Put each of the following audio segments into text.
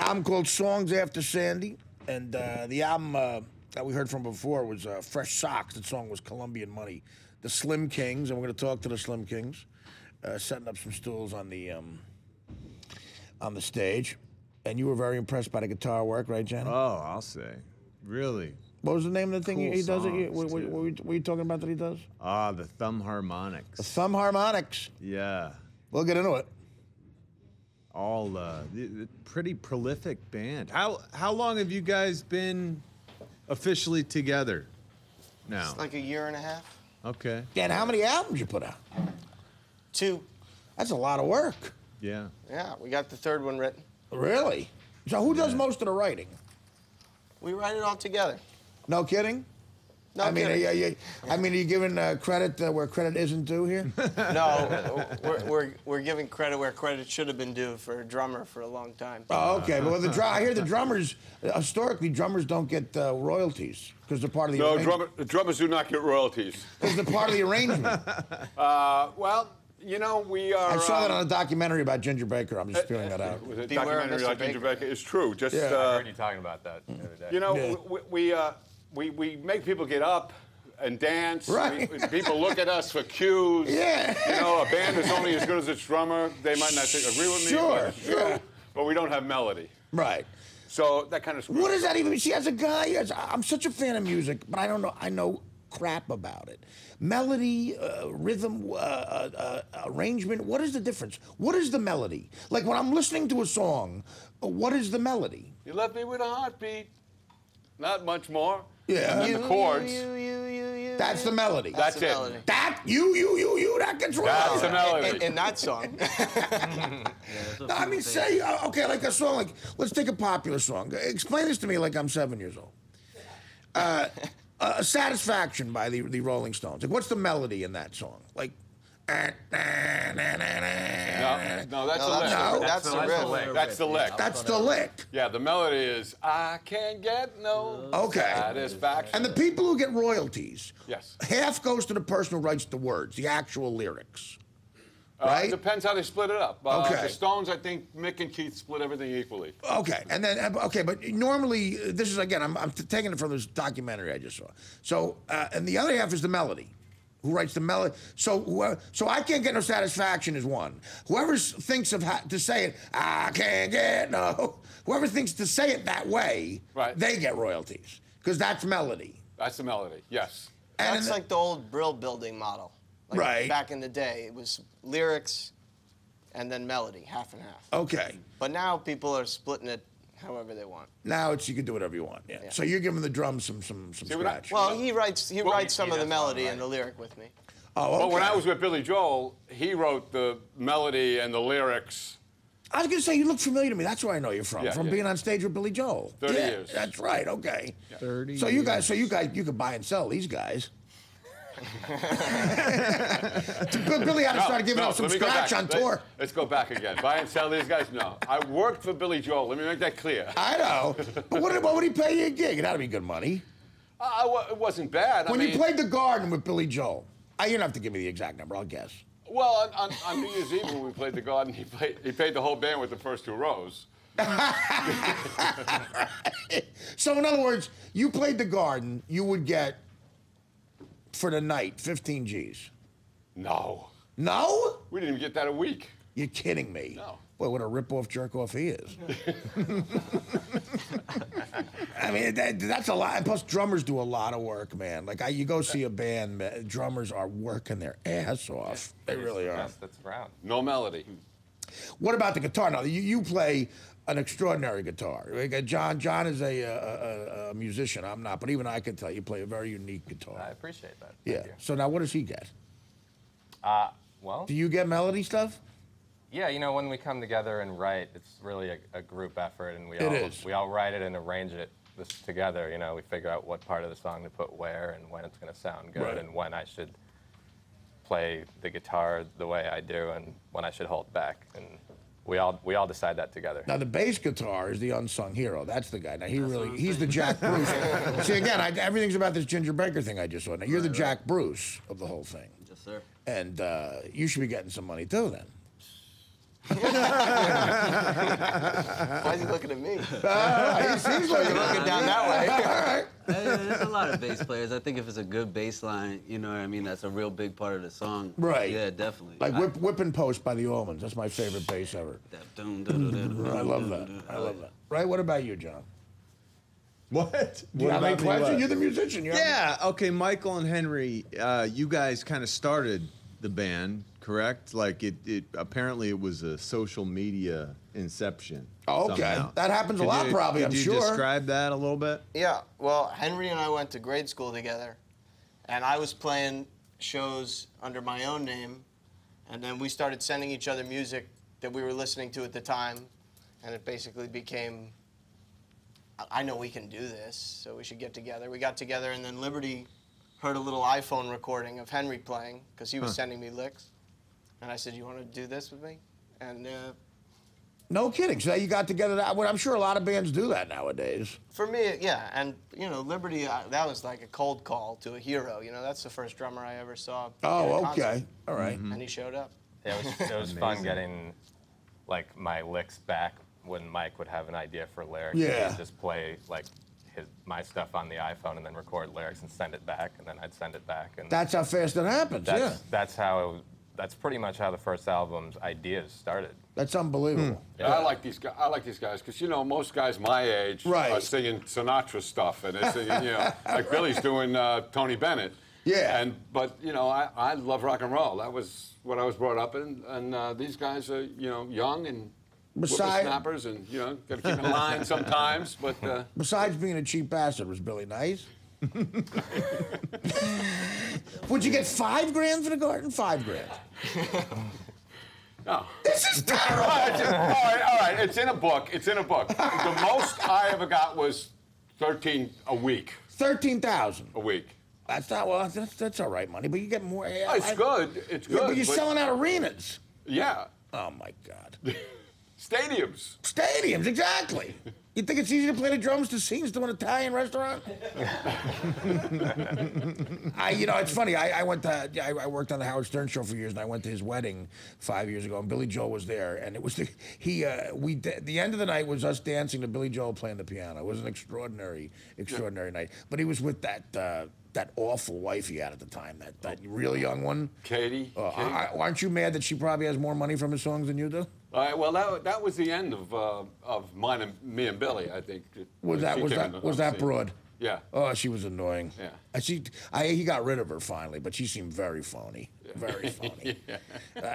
album called Songs After Sandy, and the album that we heard from before was Fresh Socks. The song was Colombian Money. The Slim Kings, and we're going to talk to the Slim Kings, setting up some stools on the stage. And you were very impressed by the guitar work, right, Johnny? Oh, I'll say. Really. What was the name of the thing Cool he does? songs, What were you talking about that he does? The thumb harmonics. The thumb harmonics. Yeah. We'll get into it. All pretty prolific band. How long have you guys been officially together now? It's like a year and a half. Okay. And how many albums you put out? 2. That's a lot of work. Yeah. Yeah, we got the 3rd one written. Really? So who does most of the writing? We write it all together. No kidding? No kidding. Are you giving credit where credit isn't due here? No, we're giving credit where credit should have been due for a drummer for a long time. Oh, okay. Well, I hear the drummers, historically, drummers don't get royalties because they're part of the arrangement. No, drummers do not get royalties. Because they're part of the arrangement. Well, you know, we are... I saw that on a documentary about Ginger Baker. I'm just spewing that out. Was it Beware documentary Mr. about Ginger Baker. Baker? It's true. Just, I heard you talking about that the other day. You know, we make people get up and dance. Right. People look at us for cues. Yeah. You know, a band is only as good as its drummer. They might not agree with me, but it's true. Yeah. But we don't have melody. Right. So that kind of screws What does us that even mean? See, as a guy, I'm such a fan of music, but I don't know. I know crap about it. Melody, rhythm, arrangement. What is the difference? What is the melody? Like when I'm listening to a song, what is the melody? You left me with a heartbeat. Not much more. Yeah. And then the chords. That's the melody. That's the it. melody. That you. That gets wrong. That's the melody. In that song. No, I mean, say okay, like a song. Like let's take a popular song. Explain this to me like I'm 7 years old. Satisfaction by the Rolling Stones. Like, what's the melody in that song? Like, No, that's the lick. No. That's the riff. That's the lick. that's the lick. Yeah, the melody is I can't get no Okay. satisfaction. And the people who get royalties, Yes. half goes to the person who writes the words, the actual lyrics. Right? It depends how they split it up. Okay. The Stones, I think Mick and Keith split everything equally. Okay, and then but normally this is again I'm taking it from this documentary I just saw. So and the other half is the melody. Who writes the melody? So I can't get no satisfaction is one. Whoever thinks of how to say it, I can't get no. Whoever thinks to say it that way, Right. they get royalties because that's melody. That's the melody. Yes. And That's like the old Brill building model. Like Right. Back in the day, it was lyrics and then melody, half and half. Okay. But now people are splitting it however they want. Now you can do whatever you want. Yeah. So you're giving the drums some what I- scratch. Well, he writes some of the does melody all right. and the lyric with me. Oh, okay. Well, when I was with Billy Joel, he wrote the melody and the lyrics. I was going to say, you look familiar to me. That's where I know you're from. Yeah, From yeah. being on stage with Billy Joel. 30 yeah, years. That's right. Okay. 30 So you guys, you could buy and sell these guys. Billy had to start giving out some let me go scratch back. on tour. Let's go back again. Buy and sell these guys? No. I worked for Billy Joel. Let me make that clear. I know. But what would he pay you a gig? It had to be good money. It wasn't bad. When I you mean, played The Garden with Billy Joel, you don't have to give me the exact number, I'll guess. well, on New Year's Eve when we played the Garden, he paid the whole band with the first 2 rows. So in other words, you played The Garden, you would get, for the night, 15 G's. No. No? We didn't even get that a week. You're kidding me. No. Boy, what a rip-off jerk-off he is. I mean, that's a lot. And plus, drummers do a lot of work, man. Like, you go see a band, man, drummers are working their ass off. They really are. Best that's around. No melody. What about the guitar? Now, you play an extraordinary guitar. John is a musician. I'm not, but even I can tell you play a very unique guitar. I appreciate that. Yeah. Thank you. So now, what does he get? Well, Do you get melody stuff? yeah, you know, when we come together and write, it's really a group effort, and It is. we all write it and arrange it together. You know, we figure out what part of the song to put where and when it's going to sound good, Right. and when I should play the guitar the way I do, and when I should hold back. And we all decide that together. Now the bass guitar is the unsung hero. That's the guy. Now he's the Jack Bruce. See again, everything's about this Ginger Baker thing I just saw. Now you're the Jack Bruce of the whole thing. Yes, sir. And you should be getting some money too then. Why is he looking at me? He's He's looking down that way. All right. There's a lot of bass players. I think if it's a good bass line, you know what I mean, that's a real big part of the song. Right. Yeah, definitely. Like Whip and Post by the Allmans. That's my favorite bass ever. I love that. I love that. Right? What about you, John? What? Do you have any questions? You're the musician. Yeah. Okay, Michael and Henry, you guys kind of started the band, correct? Like it apparently it was a social media inception. Oh, okay. Somehow. That happens a lot, probably, I'm sure. Could you describe that a little bit? Yeah, well, Henry and I went to grade school together, and I was playing shows under my own name, and then we started sending each other music that we were listening to at the time, and it basically became, I know we can do this, so we should get together. We got together, and then Liberty heard a little iPhone recording of Henry playing, because he was sending me licks, and I said, you want to do this with me? And no kidding. So you got together. Well, I'm sure a lot of bands do that nowadays. for me, yeah, and you know, Liberty, that was like a cold call to a hero. You know, that's the first drummer I ever saw. Oh, at a concert. okay. All right. And he showed up. Yeah, it was fun getting like my licks back when Mike would have an idea for lyrics. Yeah. He'd just play like my stuff on the iPhone and then record lyrics and send it back, and then I'd send it back. And That's how fast it happens. that's pretty much how the first album's ideas started. That's unbelievable. Yeah. I like these guys because you know most guys my age are singing Sinatra stuff and they're singing, you know, like Billy's doing Tony Bennett. Yeah. But you know I love rock and roll. That was what I was brought up in, and these guys are young and whippersnappers and got to keep in line sometimes. But besides being a cheap bastard, was Billy nice? Would you get $5 grand for the garden? $5 grand. no. This is terrible. All right. It's in a book. The most I ever got was 13 a week. 13,000 a week. That's not well. That's all right money, but you get more. It's good. It's good. Yeah, but you're selling out arenas. Yeah. Oh my God. Stadiums. Stadiums, exactly. You think it's easy to play the drums to scenes to an Italian restaurant? It's funny. I worked on the Howard Stern show for years, and I went to his wedding 5 years ago, and Billy Joel was there, and it was the end of the night was us dancing to Billy Joel playing the piano. It was an extraordinary night. But he was with that awful wife he had at the time, that really young one. Katie. Aren't you mad that she probably has more money from his songs than you do? Well, that was the end of mine and me and Billy, I think. Was that broad? Yeah. Oh, she was annoying. Yeah. He got rid of her finally, but she seemed very phony. Very phony.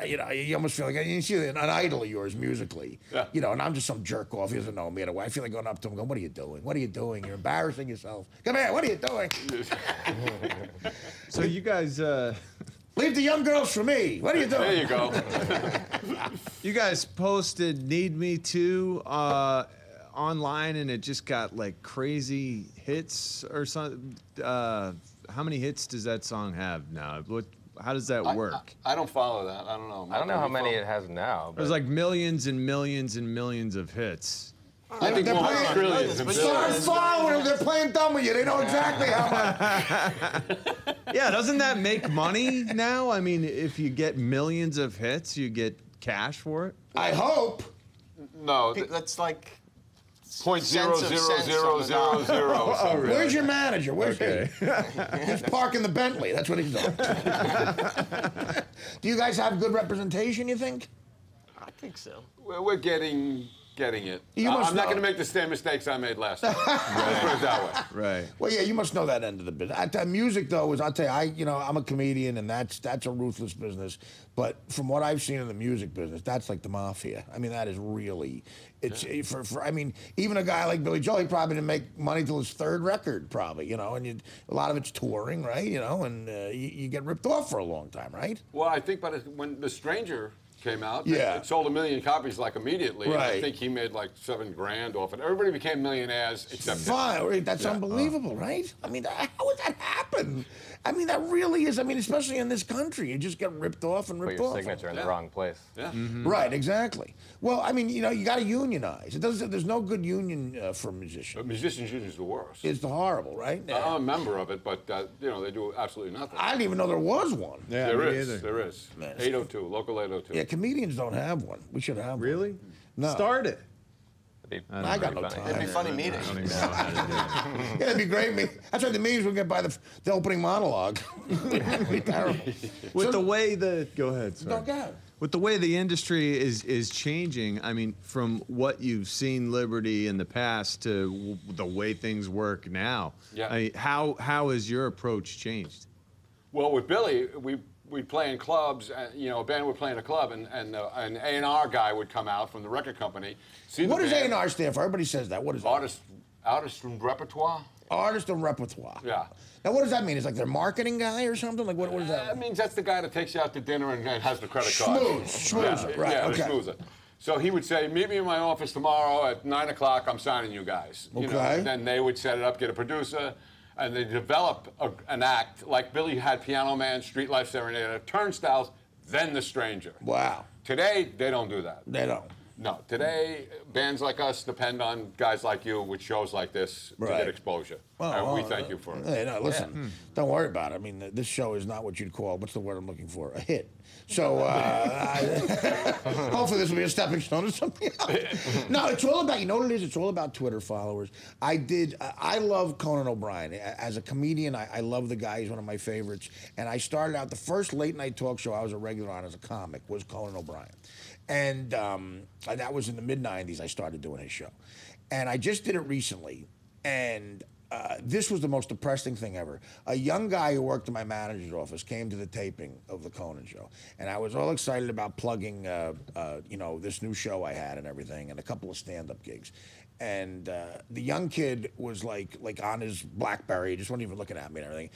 You almost feel like you see an idol of yours musically. Yeah. And I'm just some jerk off. He doesn't know me. I feel like going up to him, going, "What are you doing? What are you doing? You're embarrassing yourself. Come here. What are you doing?" So you guys, Leave the young girls for me. What are you doing? There you go. you guys posted "Need Me To" online, and it just got like crazy hits or something. How many hits does that song have now? How does that work? I don't follow that. I don't know. I don't know how many it has now. But There's like millions and millions and millions of hits. I think They're more playing- trillions and Start billions. following them. They're playing dumb with you. They know exactly how much. Yeah, doesn't that make money now? I mean, if you get millions of hits, you get cash for it? I hope. No. That's like .00000. Where's your manager? Where's Okay. he? He's parking the Bentley. That's what he's doing. Do you guys have good representation, you think? I think so. We're getting it. You must I'm not know. going to make the same mistakes I made last time. Let's put it that way. Right. Well, yeah, you must know that end of the business. Music, though, I'll tell you, I'm a comedian, and that's a ruthless business. But from what I've seen in the music business, that's like the mafia. I mean, that is really, even a guy like Billy Joel, he probably didn't make money till his third record, probably, and a lot of it's touring, right? And you get ripped off for a long time, right? Well, I think when The Stranger came out, Yeah. it sold 1 million copies like immediately. And I Right. think he made like $7 grand off it. Everybody became millionaires except him. Fine, that's unbelievable, right? I mean, how would that happen? I mean, that really is. I mean, especially in this country, you just get ripped off and put ripped your off. signature in the Yeah. wrong place. Yeah. Right, exactly. Well, I mean, you got to unionize. There's no good union for musicians. But musicians union is the worst. It's the horrible, right? I'm a member of it, but they do absolutely nothing. I didn't even know there was one. Yeah, There me is. either. There is. Man. 802, local 802. Yeah, comedians don't have one. We should have one. Really? No. Start it. I got no time. It'd be funny meeting. I don't even know how to do it. Yeah, it'd be great. That's why the meetings would get by the opening monologue. It'd be terrible. With the way go ahead, sorry. No, go ahead. With the way the industry is changing, I mean, from what you've seen Liberty in the past to the way things work now, Yeah. I mean, how has your approach changed? Well, with Billy, we'd play in clubs. A band would play in a club, and an A&R guy would come out from the record company. See What the does band, A&R stand for? Everybody says that. What is that? Artist and repertoire. Artist and repertoire. Yeah. Now, what does that mean? Is like their marketing guy or something? Like, what does that That mean? means that's the guy that takes you out to dinner and has the credit card. Schmoozer, right, Yeah, okay. the schmoozer. So he would say, meet me in my office tomorrow at 9 o'clock, I'm signing you guys. You know, Okay. and then they would set it up, get a producer, and they develop an act. Like Billy had Piano Man, Street Life Serenade, Turnstiles, then The Stranger. Wow. Today, they don't do that. They don't. No, today, bands like us depend on guys like you with shows like this to Right. get exposure. And we thank you for it. Hey, no, listen, don't worry about it. I mean, this show is not what you'd call, what's the word I'm looking for? A hit. So, hopefully this will be a stepping stone to something else. No, it's all about, you know what it is? It's all about Twitter followers. I love Conan O'Brien. As a comedian, I love the guy. He's one of my favorites. And I started out, the first late night talk show I was a regular on as a comic was Conan O'Brien. And that was in the mid-'90s I started doing his show. And I just did it recently. And this was the most depressing thing ever. A young guy who worked in my manager's office came to the taping of the Conan show. And I was all excited about plugging, this new show I had and everything, and a couple of stand-up gigs. And the young kid was like on his BlackBerry, just wasn't even looking at me and everything.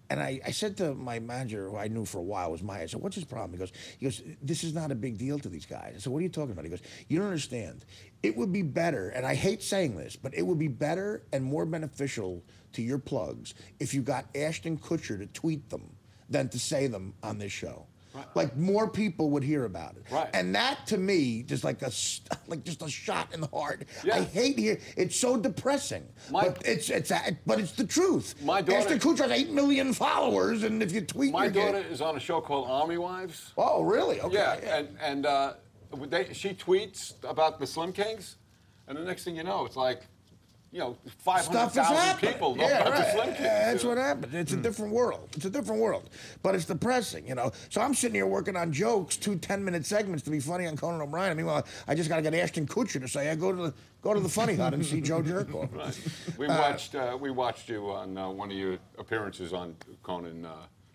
And I said to my manager, who I knew for a while, was Maya, I said, what's his problem? He goes, this is not a big deal to these guys. I said, what are you talking about? He goes, you don't understand. It would be better, and I hate saying this, but it would be better and more beneficial to your plugs if you got Ashton Kutcher to tweet them than to say them on this show. Right. Like more people would hear about it, right. And that to me, just like just a shot in the heart. Yeah. I hate hear. It's so depressing, but it's the truth. My daughter, Ashton Kutcher has 8 million followers, and if you tweet, my daughter is on a show called Army Wives. Oh, really? Okay. Yeah, and she tweets about the Slim Kings, and the next thing you know, it's like, 500,000 people know about the Slim Kings. Yeah, that's what happens. It's a different world. It's a different world. But it's depressing, So I'm sitting here working on jokes, 2 10-minute segments to be funny on Conan O'Brien. I mean, I just got to get Ashton Kutcher to say, go to the Funny Hut and see Joe Jerkoff. Right. We watched you on one of your appearances on Conan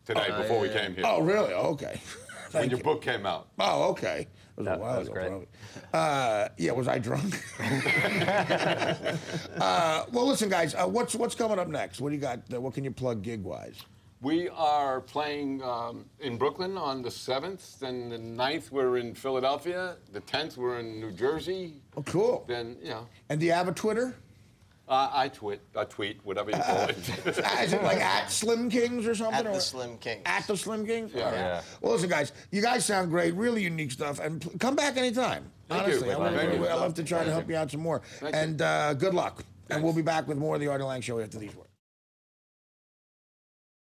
today before we came here. Oh, really? Oh, okay. When your book came out. Oh, okay. It was a while ago. Great. Was I drunk? Well, listen, guys. What's coming up next? What do you got? What can you plug gig-wise? We are playing in Brooklyn on the 7th. Then the 9th, we're in Philadelphia. The 10th, we're in New Jersey. Oh, cool. Then, And do you have a Twitter? I tweet, whatever you call it. Is it like at Slim Kings or something? At the Slim Kings. At the Slim Kings? Yeah. Yeah. Well, listen, guys, you guys sound great, really unique stuff, and come back anytime. Thank you. Honestly, I'd love to try to help you out some more. And good luck. Thanks. And we'll be back with more of the Artie Lange Show after these words.